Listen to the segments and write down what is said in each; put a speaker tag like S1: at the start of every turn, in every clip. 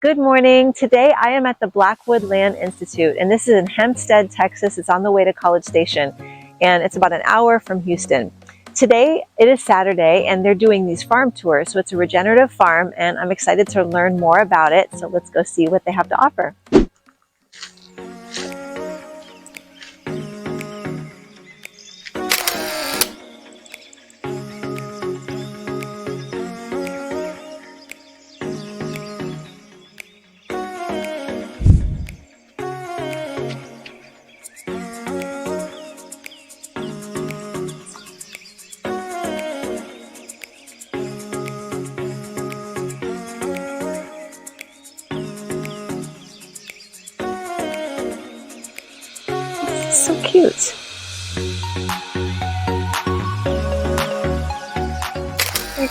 S1: Good morning. Today I am at the Blackwood Land Institute, and this is in Hempstead, Texas. It's on the way to College Station, and it's about an hour from Houston. Today it is Saturday, and they're doing these farm tours. So it's a regenerative farm, and I'm excited to learn more about it. So let's go see what they have to offer. So cute.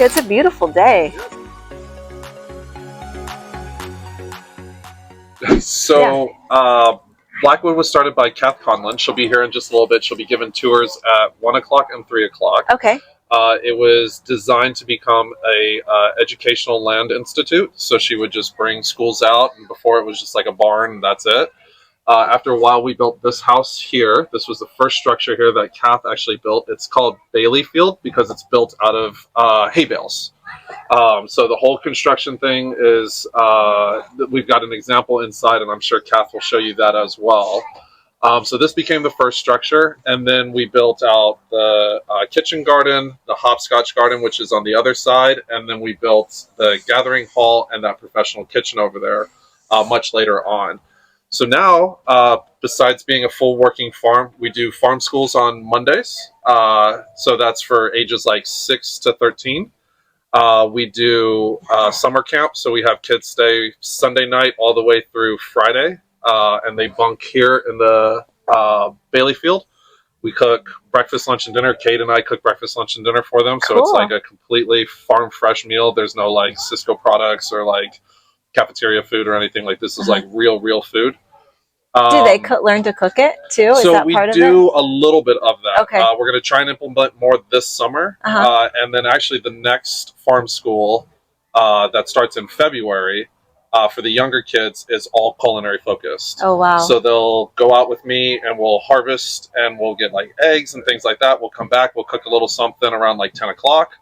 S1: It's a beautiful day.
S2: So, Blackwood was started by Kath Conlon. She'll be here in just a little bit. She'll be giving tours at 1 o'clock and 3 o'clock.
S1: Okay.
S2: It was designed to become a educational land institute. So she would just bring schools out, and before it was just like a barn, and that's it. After a while, we built this house here. This was the first structure here that Kath actually built. It's called Bailey Field because it's built out of hay bales. So the whole construction thing is, we've got an example inside, and I'm sure Kath will show you that as well. So this became the first structure, and then we built out the kitchen garden, the hopscotch garden, which is on the other side, and then we built the gathering hall and that professional kitchen over there much later on. So now, besides being a full working farm, we do farm schools on Mondays. So that's for ages like 6 to 13. We do summer camp, so we have kids stay Sunday night all the way through Friday, and they bunk here in the Bailey Field. We cook breakfast, lunch, and dinner. Kate and I cook breakfast, lunch, and dinner for them, so
S1: Cool.
S2: it's like a completely farm fresh meal. There's no like Cisco products or like cafeteria food or anything. Like this is like real food.
S1: Do they learn to cook it too? Is
S2: So
S1: that
S2: we
S1: part
S2: do
S1: of it?
S2: a little bit of that.
S1: Okay.
S2: We're going to try and implement more this summer. And then actually the next farm school that starts in February for the younger kids is all culinary focused.
S1: Oh, wow.
S2: So they'll go out with me and we'll harvest and we'll get like eggs and things like that. We'll come back, we'll cook a little something around like 10 o'clock.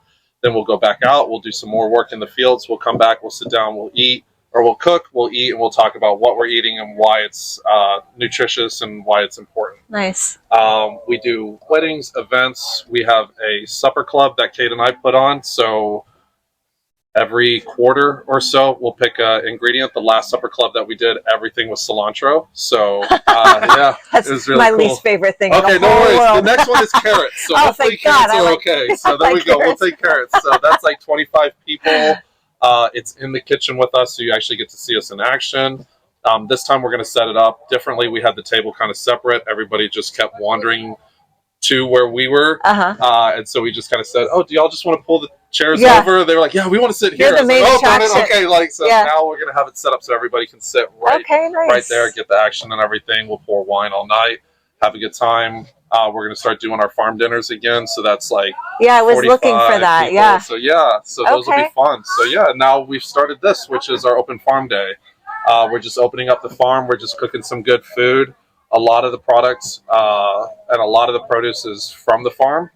S2: Then we'll go back out, we'll do some more work in the fields. We'll come back, we'll sit down, we'll eat. Or we'll cook, we'll eat, and we'll talk about what we're eating and why it's nutritious and why it's important.
S1: Nice.
S2: We do weddings, events. We have a supper club that Kate and I put on. So every quarter or so, we'll pick an ingredient. The last supper club that we did, everything was cilantro. So yeah,
S1: That's
S2: it was really
S1: my
S2: cool.
S1: least favorite thing.
S2: Okay,
S1: in the
S2: no
S1: whole
S2: worries.
S1: world.
S2: The next one is carrots. So
S1: Oh,
S2: hopefully
S1: thank God.
S2: carrots
S1: I
S2: are
S1: like-
S2: okay. So
S1: I
S2: there we
S1: like
S2: go.
S1: carrots.
S2: We'll take carrots. So that's like 25 people. It's in the kitchen with us, so you actually get to see us in action. This time we're going to set it up differently. We had the table kind of separate. Everybody just kept wandering to where we were. And so we just kind of said, oh, do y'all just want to pull the chairs over? They were like, yeah, we want to sit here.
S1: You're the main
S2: I was like,
S1: attraction.
S2: okay. Like, so
S1: Yeah.
S2: now we're going to have it set up so everybody can sit right there, get the action and everything. We'll pour wine all night, have a good time. We're going to start doing our farm dinners again. So that's like,
S1: I was looking for that.
S2: people. So those will be fun. So now we've started this, which is our open farm day. We're just opening up the farm. We're just cooking some good food. A lot of the products and a lot of the produce is from the farm.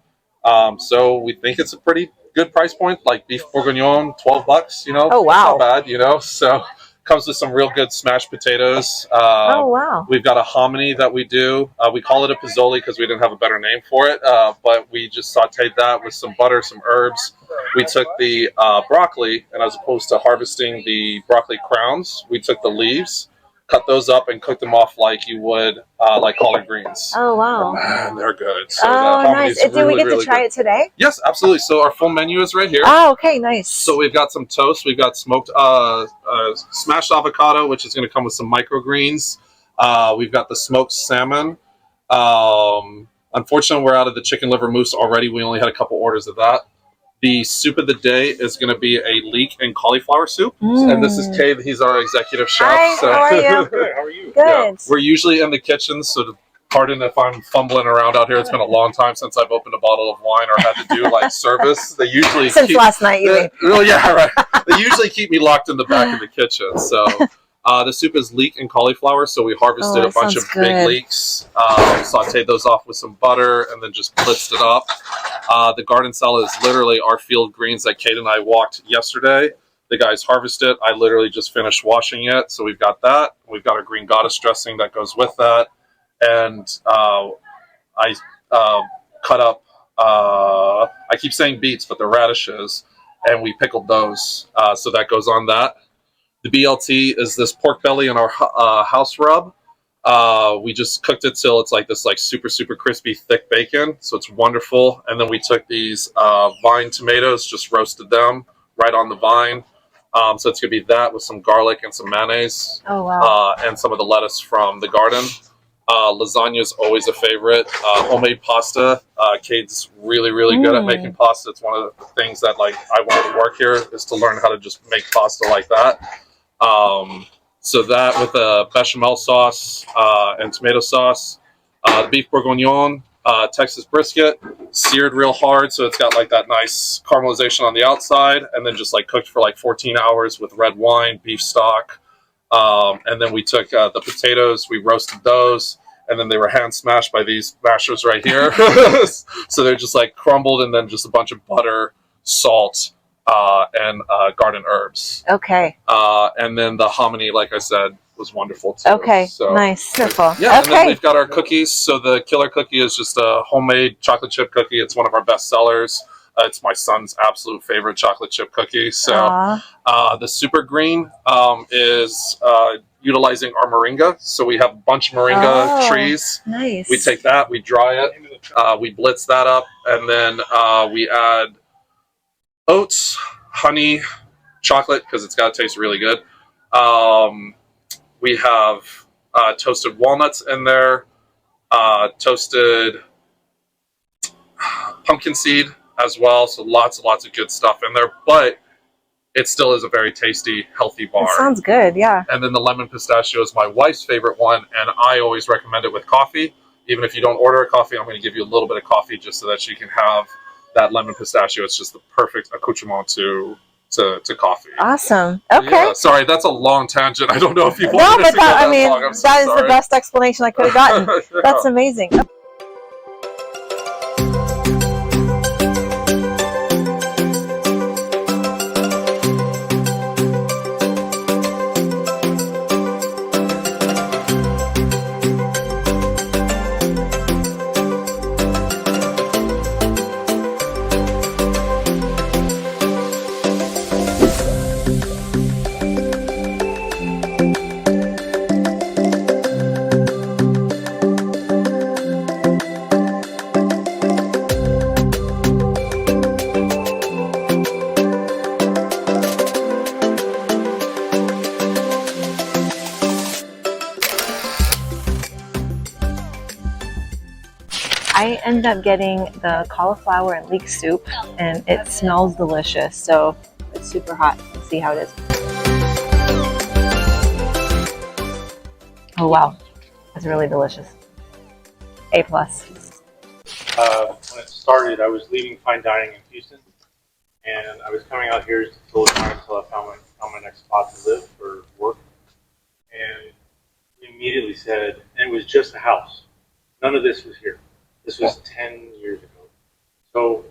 S2: So we think it's a pretty good price point, like beef bourguignon, $12,
S1: Oh, wow.
S2: Not bad, so comes with some real good smashed potatoes.
S1: Oh, wow.
S2: We've got a hominy that we do. We call it a pizzoli because we didn't have a better name for it, but we just sauteed that with some butter, some herbs. We took the broccoli, and as opposed to harvesting the broccoli crowns, we took the leaves, cut those up, and cooked them off like you would like collard greens.
S1: Oh, wow.
S2: Man, they're good. So
S1: Nice. Do we get to try it today?
S2: Yes, absolutely. So our full menu is right here.
S1: Oh, okay, nice.
S2: So we've got some toast. We've got smoked smashed avocado, which is going to come with some microgreens. We've got the smoked salmon. Unfortunately, we're out of the chicken liver mousse already. We only had a couple orders of that. The soup of the day is going to be a leek and cauliflower soup. And this is Kay. He's our executive chef.
S1: Hi, how are you?
S3: Good. How are you?
S1: Good.
S2: We're usually in the kitchen, so Pardon if I'm fumbling around out here. It's been a long time since I've opened a bottle of wine or had to do like service. They usually
S1: Since last night, you mean?
S2: Well, yeah, right. They usually keep me locked in the back of the kitchen. So the soup is leek and cauliflower. So we harvested a bunch of big leeks, sauteed those off with some butter, and then just blitzed it up. The garden salad is literally our field greens that Kate and I walked yesterday. The guys harvest it. I literally just finished washing it. So we've got that. We've got our green goddess dressing that goes with that. And I cut up, I keep saying beets, but they're radishes, and we pickled those. So that goes on that. The BLT is this pork belly in our house rub. We just cooked it till it's like this like super, super crispy, thick bacon. So it's wonderful. And then we took these vine tomatoes, just roasted them right on the vine. So it's going to be that with some garlic and some mayonnaise.
S1: Oh, wow.
S2: And some of the lettuce from the garden. Lasagna is always a favorite. Homemade pasta. Kate's really, really good at making pasta. It's one of the things that like I wanted to work here is to learn how to just make pasta like that. So that with a bechamel sauce and tomato sauce. The beef bourguignon, Texas brisket, seared real hard, so it's got like that nice caramelization on the outside, and then just like cooked for like 14 hours with red wine, beef stock. And then we took the potatoes, we roasted those, and then they were hand smashed by these mashers right here. So they're just like crumbled, and then just a bunch of butter, salt, and garden herbs.
S1: Okay.
S2: And then the hominy, like I said, was wonderful too.
S1: Okay,
S2: so,
S1: nice. Wonderful.
S2: Yeah, and then
S1: Okay.
S2: we've got our cookies. So the killer cookie is just a homemade chocolate chip cookie. It's one of our best sellers. It's my son's absolute favorite chocolate chip cookie. So the super green is utilizing our moringa. So we have a bunch of moringa trees.
S1: Nice.
S2: We take that, we dry it, we blitz that up, and then we add oats, honey, chocolate, because it's got to taste really good. We have toasted walnuts in there, toasted pumpkin seed as well. So lots and lots of good stuff in there, but it still is a very tasty, healthy bar.
S1: That sounds good, yeah.
S2: And then the lemon pistachio is my wife's favorite one, and I always recommend it with coffee. Even if you don't order a coffee, I'm going to give you a little bit of coffee just so that you can have that lemon pistachio. It's just the perfect accoutrement to coffee.
S1: Awesome. Okay.
S2: Yeah, sorry, that's a long tangent. I don't know if you
S1: No,
S2: wanted
S1: but
S2: to go that
S1: I mean,
S2: long. I'm so
S1: that is
S2: sorry.
S1: the best explanation I could have gotten.
S2: Yeah.
S1: That's amazing. I ended up getting the cauliflower and leek soup, and it smells delicious. So it's super hot. Let's see how it is. Oh wow, it's really delicious. A+.
S3: When it started, I was leaving fine dining in Houston, and I was coming out here to fill time until I found my next spot to live for work. And we immediately said, and it was just a house. None of this was here. This was 10 years ago. So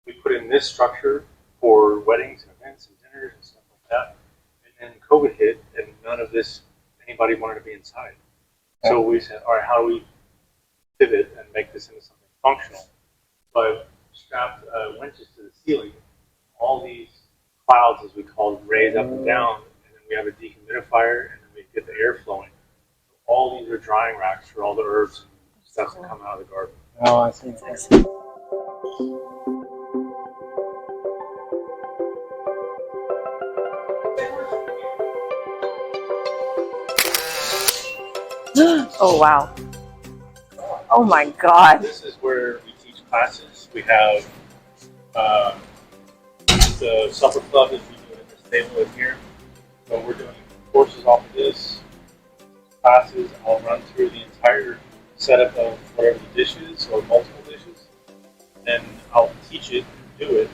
S3: we put in this structure for weddings and events and dinners and stuff like that. And then COVID hit, and none of this, anybody wanted to be inside. So we said, all right, how do we pivot and make this into something functional? So I strapped winches to the ceiling, all these clouds, as we call them, raise up and down, and then we have a dehumidifier, and then we get the air flowing. So all these are drying racks for all the herbs and stuff that come out of the garden.
S4: Oh, I see.
S1: Oh wow. Oh my God.
S3: This is where we teach classes. We have the supper club is we do at this table in here. So we're doing courses off of this, classes. I'll run through the entire setup of whatever the dish is or multiple dishes. Then I'll teach it, do it,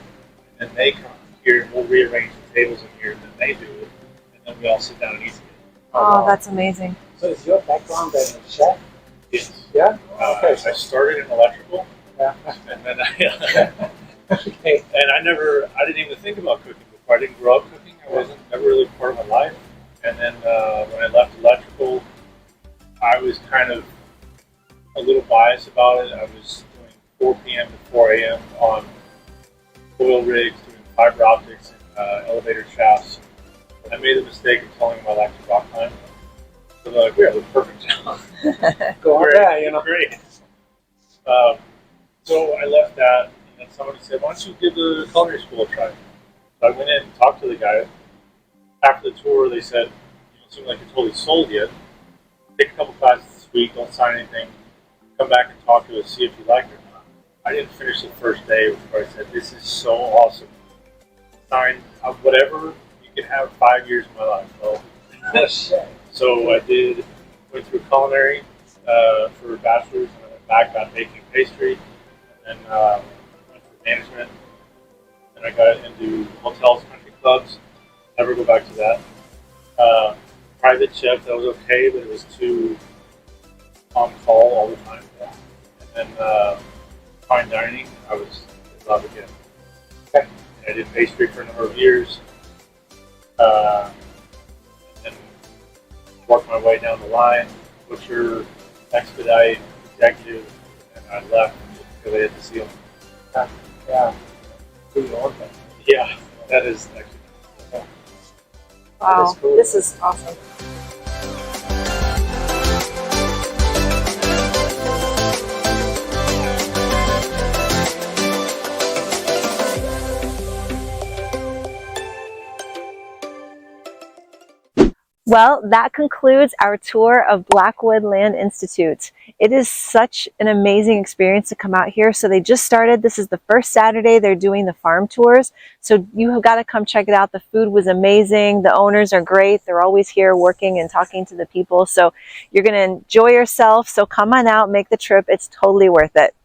S3: and then they come here and we'll rearrange the tables in here, and then they do it, and then we all sit down and eat together.
S1: Oh, that's amazing.
S4: So is your background as a chef?
S3: Yes.
S4: Yeah?
S3: I started in electrical,
S4: Yeah.
S3: and then I didn't even think about cooking before. I didn't grow up cooking. I wasn't never really part of my life. And then when I left electrical, I was kind of a little biased about it. I was doing 4 p.m. to 4 a.m. on oil rigs, doing fiber optics and elevator shafts. I made the mistake of telling them I like to rock climb. So they're like, we have the perfect job.
S4: Go on there, you know.
S3: Great. So I left that, and then somebody said, why don't you give the culinary school a try? So I went in and talked to the guy. After the tour, they said, you don't seem like you're totally sold yet. Take a couple classes this week, don't sign anything. Come back and talk to us, see if you like it or not. I didn't finish the first day before I said, this is so awesome. Sign whatever, you can have 5 years of my life. Well, so I went through culinary for a bachelor's, and I went back, got baking pastry, and then went for management. Then I got into hotels, country clubs. Never go back to that. Private chef, that was okay, but it was too on call all the time. And then fine dining, I was in love again. And I did pastry for a number of years. And then worked my way down the line, butcher, expedite, executive, and I left because I had to see them.
S4: Yeah. Do your own thing.
S3: Yeah, that is actually.
S1: Wow,
S4: That is cool.
S1: this is awesome. Well, that concludes our tour of Blackwood Land Institute. It is such an amazing experience to come out here. So they just started. This is the first Saturday they're doing the farm tours. So you have got to come check it out. The food was amazing. The owners are great. They're always here working and talking to the people. So you're going to enjoy yourself. So come on out, make the trip. It's totally worth it.